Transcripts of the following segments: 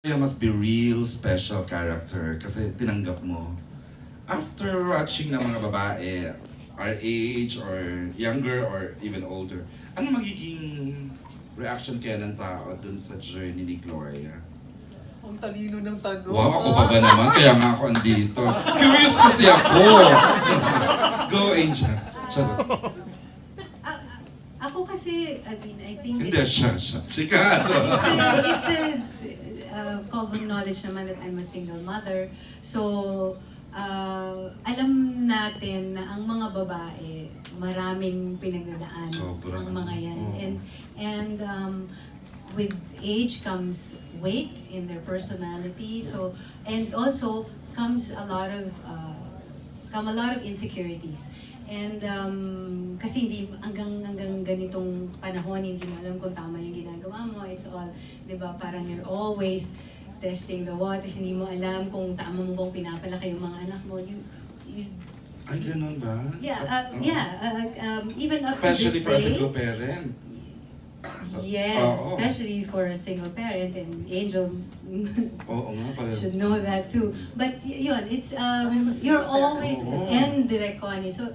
You must be real special character kasi tinanggap mo. After watching ng mga babae, our age or younger or even older, ano magiging reaction kaya ng tao dun sa journey ni Gloria? Ang talino ng tanong. Wow, ako pa ba naman? Kaya nga ako andito. Curious kasi ako. Go, Angel. Charot. Ako kasi, I mean, I think Hindi, siya. Chika. it's a common knowledge naman that I'm a single mother. So, alam natin na ang mga babae, maraming pinagdadaan Sobra. ang mga yan. Oo. And with age comes weight in their personality. So, and also comes a lot of insecurities. And kasi hindi hanggang ganitong panahon hindi mo alam kung tama yung ginagawa mo. It's all, 'di ba? Parang you're always testing the waters. Hindi mo alam kung tama mo bang pinapalaki yung mga anak mo. You Ay, ganun ba? even up Especially to for a this day. single parent. Yes, Oo. especially for a single parent, and Angel Oo nga, pala. should know that too. But yun, it's you're always Oo. and direct Connie. So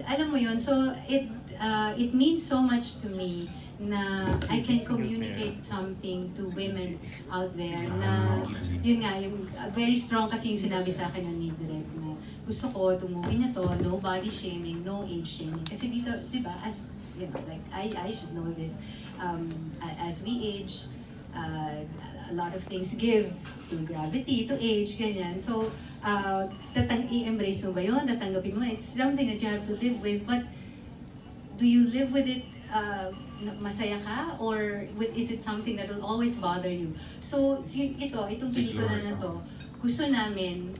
alam mo yun, so it means so much to me na I can communicate something to women out there na Okay. yun nga, yung very strong kasi yung sinabi sa akin ng Direct na gusto ko itong movie na to, no body shaming, no age shaming. Kasi dito, di ba, as you know, like I should know this, as we age, a lot of things give to gravity, to age, ganyan. So, i-embrace mo ba yun? Tatanggapin mo? It's something that you have to live with, but do you live with it, masaya ka? Or is it something that will always bother you? So, itong pelikula na to, gusto namin,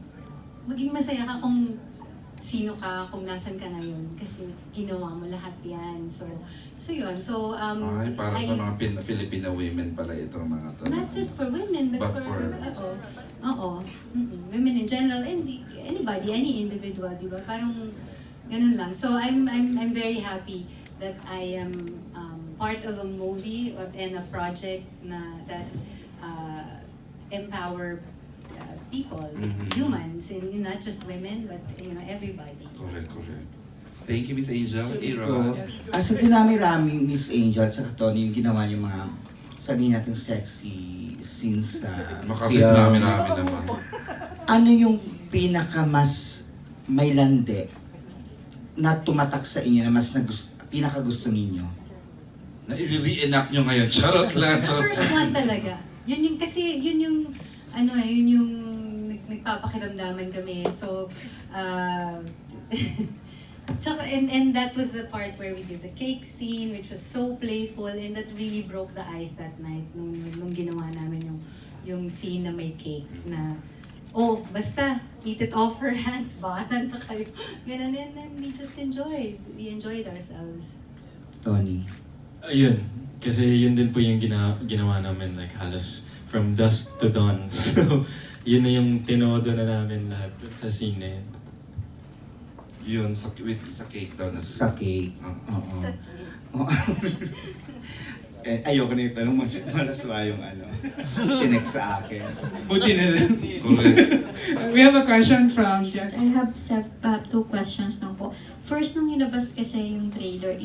maging masaya ka kung sino ka, kung nasan ka ngayon, kasi ginawa mo lahat yan. So yun. So, Ay, para sa mga Filipino women pala itong mga to. not just for women, but, But for- women in general, and anybody, any individual, di ba? Parang ganun lang. So, I'm very happy that I am part of a movie and a project that empower people, humans, and not just women, but everybody. Correct. Thank you, Miss Angel. Ko, Ira. sa dinami-rami, Miss Angel, sa Tony, yung ginawa yung mga, sabihin natin, sexy scenes sa Makasip film. namin naman. Ano yung pinaka-mas may lande na tumatak sa inyo, na mas pinaka-gusto ninyo? Na i-reenact nyo ngayon. Charot lang. The first one talaga. Yun yung nagpapakiramdaman kami. So, and that was the part where we did the cake scene, which was so playful, and that really broke the ice that night nung ginawa namin yung scene na may cake na, oh, basta, eat it off her hands, bahala na kayo. Ganun, and then we just enjoyed ourselves. Tony? Ayun, kasi yun din po yung ginawa namin, like halos from dusk to dawn. So, yun na yung tinodo na namin lahat sa scene na yun. Yun, sa cake daw na. Sa cake. Oo. Ayoko na yung tanong, malaswa yung tinext sa akin. Buti na lang. Correct. We have a question from Jess. I have two questions lang po. First, nung nilabas kasi yung trailer,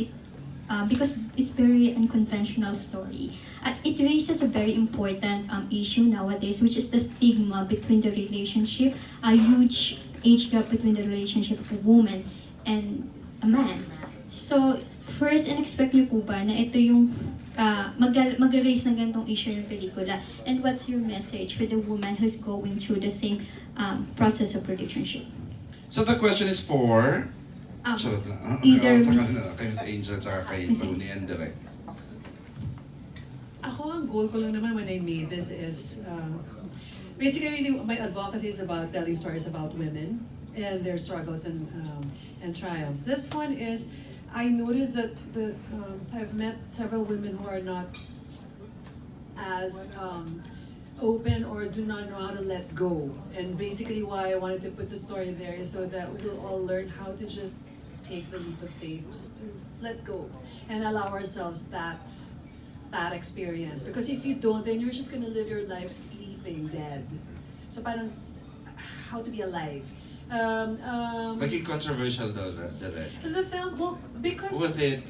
because it's very unconventional story. At it raises a very important issue nowadays, which is the stigma between the relationship, a huge age gap between the relationship of a woman and a man. So, first, in-expect niyo po ba na ito yung mag-raise ng ganitong issue yung pelikula? And what's your message for the woman who's going through the same process of relationship? So the question is for... Charot lang. Either Sa Miss- kanila, kay Miss Angel tsaka kay Miss Tony and Direct. Ako, ang goal ko lang naman when I made this is, basically really my advocacy is about telling stories about women and their struggles and triumphs. This one is, I noticed that I've met several women who are not as open or do not know how to let go. And basically why I wanted to put the story there is so that we'll all learn how to just take the leap of faith, just to let go and allow ourselves that experience. Because if you don't, then you're just gonna live your life sleeping being dead. So parang, how to be alive. Naging controversial daw, direct. The film, well, because... Was it,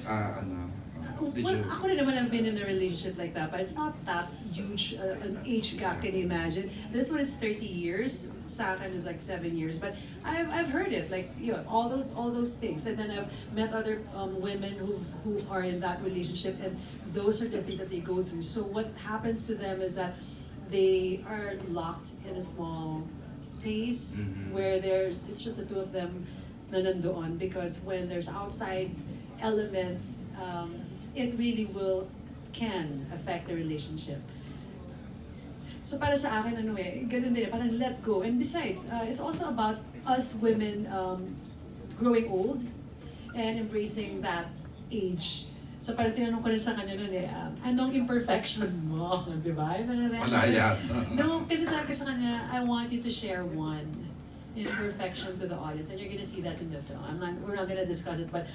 did Well, you... ako rin naman, I've been in a relationship like that, but it's not that huge an age gap, can you imagine? This one is 30 years, sa akin is like 7 years, but I've heard it, like, you know, all those things. And then I've met other women who are in that relationship, and those are the things that they go through. So what happens to them is that they are locked in a small space where it's just the two of them na nandoon, because when there's outside elements, it really can affect the relationship. So para sa akin, ganun din, parang let go. And besides, it's also about us women growing old and embracing that age. So parang tinanong ko rin sa kanya noon anong imperfection mo? Di ba? Wala yata. No, kasi sabi ko sa kanya, I want you to share one imperfection to the audience, and you're gonna see that in the film. We're not gonna discuss it, but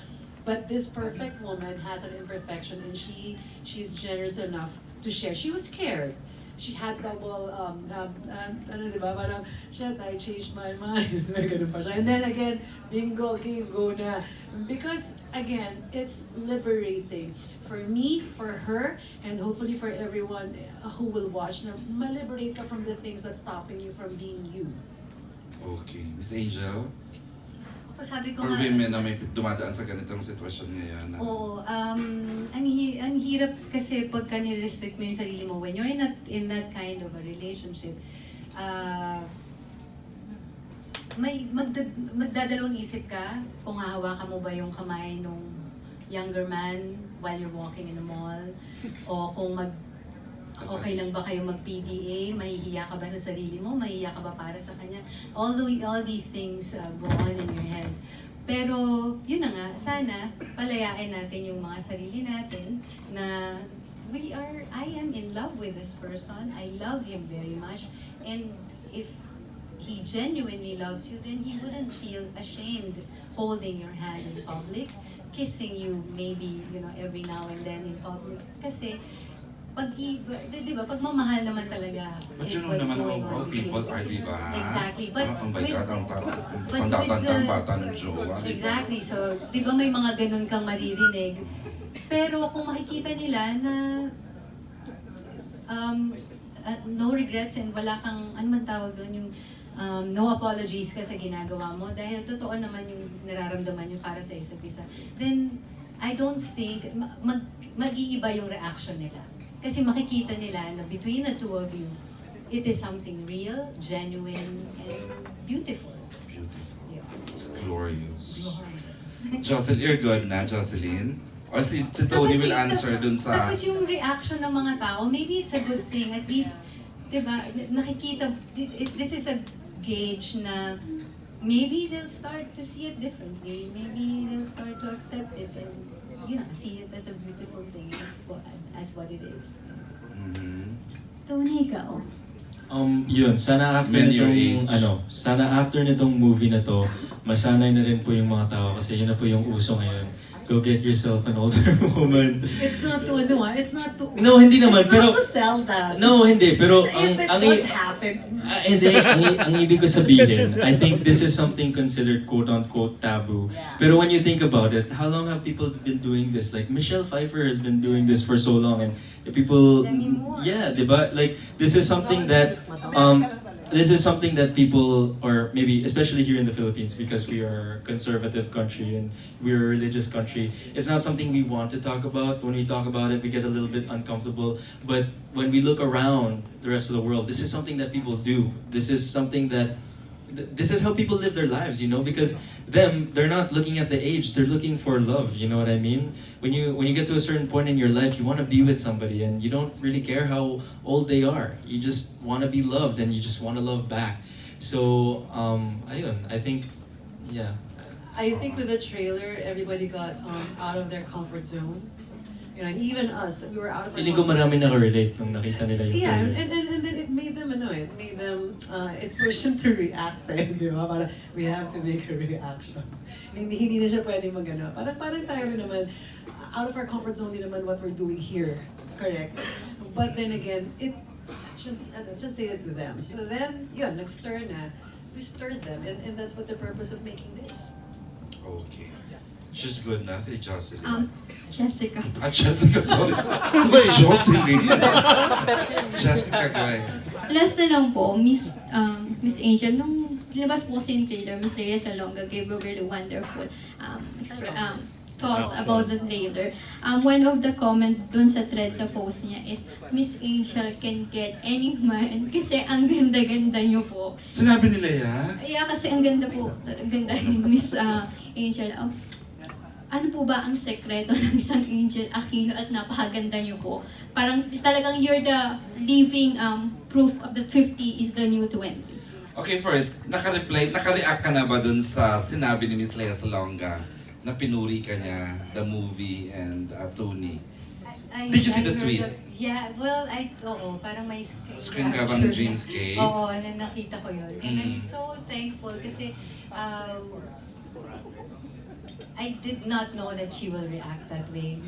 this perfect woman has an imperfection, and she's generous enough to share. She was scared. She had double, diba? Parang, shit, I changed my mind. Ganun pa siya. And then again, bingo, game, go na. Because, again, it's liberating. For me, for her, and hopefully for everyone who will watch, na ma-liberate ka from the things that's stopping you from being you. Okay. Miss Angel, Sabi ko for nga, women na may dumadaan sa ganitong sitwasyon ngayon. Oo, ang hirap kasi pagka ni-restrict mo yung sarili mo when you're in that kind of a relationship. Magdadalawang isip ka kung hahawakan mo ba yung kamay nung younger man while you're walking in the mall, o kung okay lang ba kayo mag-PDA, mahihiya ka ba sa sarili mo, mahihiya ka ba para sa kanya. All these things go on in your head. Pero, yun na nga, sana palayain natin yung mga sarili natin na I am in love with this person, I love him very much, and if he genuinely loves you, then he wouldn't feel ashamed holding your hand in public, kissing you maybe, every now and then in public. Kasi, pag mamahal naman talaga But is you know what's naman going how on people between are, you. di ba? Exactly. But Ang with- bayat, ang but pantatandang with the- bata ng jowa, di ba? Exactly. So, di ba may mga ganun kang maririnig? Pero kung makikita nila na no regrets and wala kang, ano man tawag doon, yung no apologies ka sa ginagawa mo dahil totoo naman yung nararamdaman nyo para sa isa't isa, then I don't think mag-iiba yung reaction nila. Kasi makikita nila na between the two of you, it is something real, genuine, and beautiful. Beautiful. Yeah. It's glorious. Jocelyn, you're good na, Jocelyn? Or si Tony will answer dun sa... Tapos yung reaction ng mga tao, maybe it's a good thing. At least, diba, nakikita, this is a gauge na maybe they'll start to see it differently. Maybe they'll start to accept it and, see it as a beautiful thing, as what it is. Tony, ikaw. Yun, sana after Men your nitong, age. sana after nitong movie na to, masanay na rin po yung mga tao kasi yun na po yung uso ngayon. Go get yourself an older woman. It's not to, it's not to... No, hindi naman, it's pero... not to sell that. No, hindi, pero So if it does happen, hindi, ang ibig ko sabihin, I think this is something considered quote-unquote taboo. Yeah. Pero when you think about it, how long have people been doing this? Like, Michelle Pfeiffer has been doing this for so long, and people... Demi Moore. Yeah, diba? Like, this is something that... This is something that people, or maybe especially here in the Philippines, because we are a conservative country and we're a religious country, it's not something we want to talk about. When we talk about it, we get a little bit uncomfortable. But when we look around the rest of the world, this is something that people do. This is something that, this is how people live their lives, because they're not looking at the age, they're looking for love, you know what I mean? When you get to a certain point in your life, you want to be with somebody and you don't really care how old they are. You just want to be loved and you just want to love back. So, ayun, I think, yeah. I think with the trailer, everybody got out of their comfort zone. And even us, we were out of our Feeling ko marami nakarelate nung nakita nila yung Yeah, trailer. and then it made them, it pushed them to react, di ba? Parang, we have to make a reaction. Hindi na siya pwedeng magano. Parang tayo rin naman, out of our comfort zone din naman what we're doing here. Correct? But then again, translated to them. So then, yun, nag-stir na. We stirred them, and that's what the purpose of making this. Okay. She's good na, si Jocelyn. Jessica. Jessica, sorry. Wait, Jocelyn. Jessica, guy. Last na lang po, Miss Angel, nung linabas po kasi yung trailer, Miss LEA Salonga gave a really wonderful thought about the trailer. One of the comment dun sa thread sa post niya is, Miss Angel can get any man kasi ang ganda-ganda niyo po. Sinabi nila yan? Yeah, kasi ang ganda po, ang ganda ni Miss Angel. Ano po ba ang sekreto ng isang Angel Aquino at napakaganda niyo po? Parang talagang you're the living proof of the 50 is the new 20. Okay, first, naka-react ka na ba dun sa sinabi ni Miss LEA Salonga na pinuri ka niya, the movie and Tony? Did you see the heard tweet? Yeah, well, oo, parang may Screen grab ang Dreamscape? Oo, nakita ko yun. And I'm so thankful kasi I did not know that she will react that way.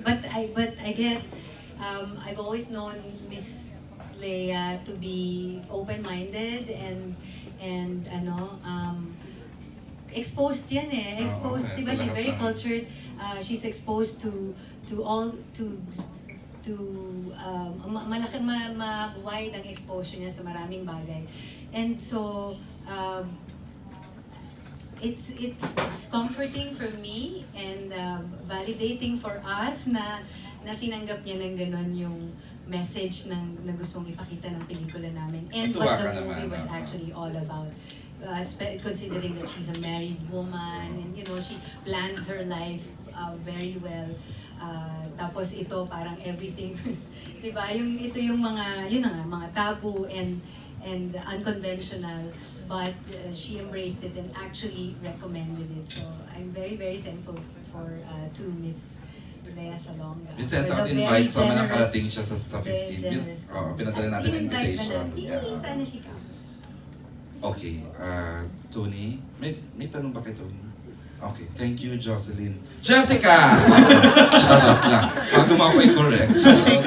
But I guess I've always known Miss Leia to be open-minded and exposed yan eh. Exposed, okay. diba? Sa She's lahat very na. cultured. She's exposed to wide ang exposure niya sa maraming bagay. And so, it's comforting for me and validating for us na tinanggap niya ng ganon yung message na gustong ipakita ng pelikula namin. And Natuwa what the ka movie naman, was no? actually all about. Considering that she's a married woman and she planned her life very well. Tapos ito parang everything, 'di ba? Ito yung mga mga taboo and unconventional, but she embraced it and actually recommended it. So I'm very very thankful to Miss LEA Salonga. We sent for out the very invite so generous- nakarating siya sa very 15. generous Pinadala natin ang In-invite invitation. na natin. Yeah. Sana she comes. Okay, Tony, may tanong ba kay Tony? Okay, thank you, Jocelyn. Jessica! Charot lang. Bago mo ako i-correct. Charot.